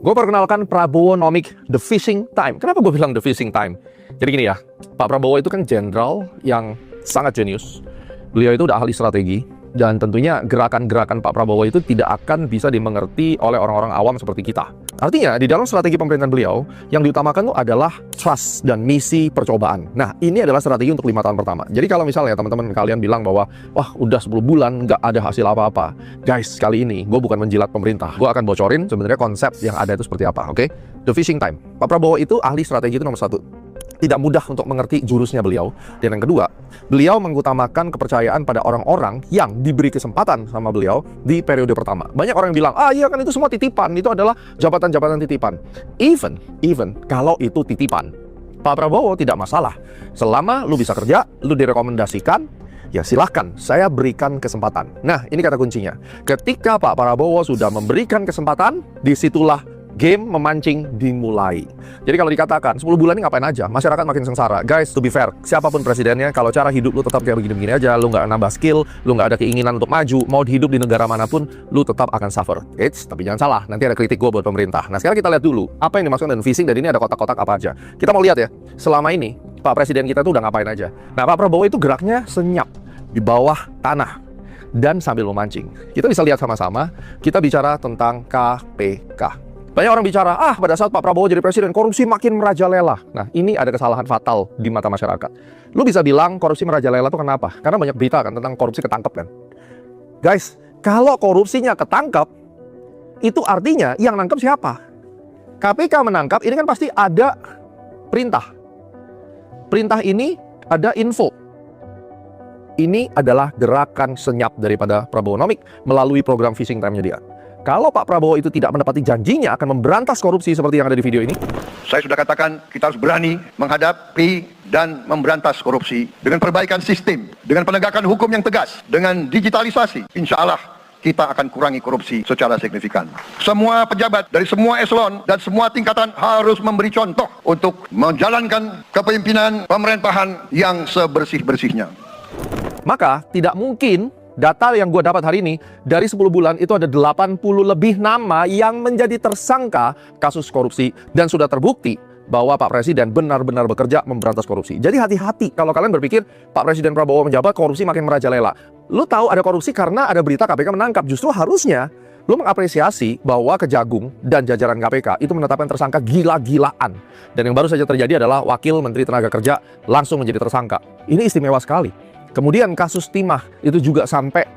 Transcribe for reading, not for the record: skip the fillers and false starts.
Gue perkenalkan Prabowonomics The Fishing Time. Kenapa gue bilang The Fishing Time? Jadi gini ya, Pak Prabowo itu kan jenderal yang sangat jenius. Beliau itu udah ahli strategi, dan tentunya gerakan-gerakan Pak Prabowo itu tidak akan bisa dimengerti oleh orang-orang awam seperti kita. Artinya, di dalam strategi pemerintahan beliau, yang diutamakan itu adalah trust dan misi percobaan. Nah, ini adalah strategi untuk 5 tahun pertama. Jadi kalau misalnya teman-teman kalian bilang bahwa, wah udah 10 bulan nggak ada hasil apa-apa. Guys, kali ini gue bukan menjilat pemerintah. Gue akan bocorin sebenarnya konsep yang ada itu seperti apa, oke? The Fishing Time. Pak Prabowo itu ahli strategi itu nomor 1. Tidak mudah untuk mengerti jurusnya beliau. Dan yang kedua, beliau mengutamakan kepercayaan pada orang-orang yang diberi kesempatan sama beliau di periode pertama. Banyak orang yang bilang, iya kan itu semua titipan, itu adalah jabatan-jabatan titipan. Even kalau itu titipan, Pak Prabowo tidak masalah. Selama lu bisa kerja, lu direkomendasikan, ya silahkan, saya berikan kesempatan. Nah, ini kata kuncinya. Ketika Pak Prabowo sudah memberikan kesempatan, disitulah game memancing dimulai. Jadi kalau dikatakan 10 bulan ini ngapain aja, masyarakat makin sengsara. Guys, to be fair, siapapun presidennya, kalau cara hidup lu tetap kayak begini-begini aja, lu nggak nambah skill, lu nggak ada keinginan untuk maju, mau hidup di negara manapun, lu tetap akan suffer. Tapi jangan salah, nanti ada kritik gue buat pemerintah. Nah, sekarang kita lihat dulu apa yang dimaksud dengan fishing, dan ini ada kotak-kotak apa aja. Kita mau lihat ya, selama ini Pak Presiden kita tuh udah ngapain aja. Nah, Pak Prabowo itu geraknya senyap di bawah tanah dan sambil memancing. Kita bisa lihat sama-sama, kita bicara tentang KPK. Banyak orang bicara, pada saat Pak Prabowo jadi presiden, korupsi makin merajalela. Nah, ini ada kesalahan fatal di mata masyarakat. Lu bisa bilang korupsi merajalela itu kenapa? Karena banyak berita kan tentang korupsi ketangkep kan. Guys, kalau korupsinya ketangkep, itu artinya yang nangkep siapa? KPK menangkap, ini kan pasti ada perintah. Perintah ini ada info. Ini adalah gerakan senyap daripada Prabowonomics melalui program Fishing Time-nya dia. Kalau Pak Prabowo itu tidak menepati janjinya akan memberantas korupsi seperti yang ada di video ini. Saya sudah katakan kita harus berani menghadapi dan memberantas korupsi dengan perbaikan sistem, dengan penegakan hukum yang tegas, dengan digitalisasi. Insya Allah kita akan kurangi korupsi secara signifikan. Semua pejabat dari semua eselon dan semua tingkatan harus memberi contoh untuk menjalankan kepemimpinan pemerintahan yang sebersih-bersihnya. Maka tidak mungkin data yang gue dapat hari ini, dari 10 bulan itu ada 80 lebih nama yang menjadi tersangka kasus korupsi. Dan sudah terbukti bahwa Pak Presiden benar-benar bekerja memberantas korupsi. Jadi hati-hati kalau kalian berpikir Pak Presiden Prabowo menjabat korupsi makin merajalela. Lu tahu ada korupsi karena ada berita KPK menangkap. Justru harusnya lu mengapresiasi bahwa Kejagung dan jajaran KPK itu menetapkan tersangka gila-gilaan. Dan yang baru saja terjadi adalah Wakil Menteri Tenaga Kerja langsung menjadi tersangka. Ini istimewa sekali. Kemudian kasus timah itu juga sampai terbongkar.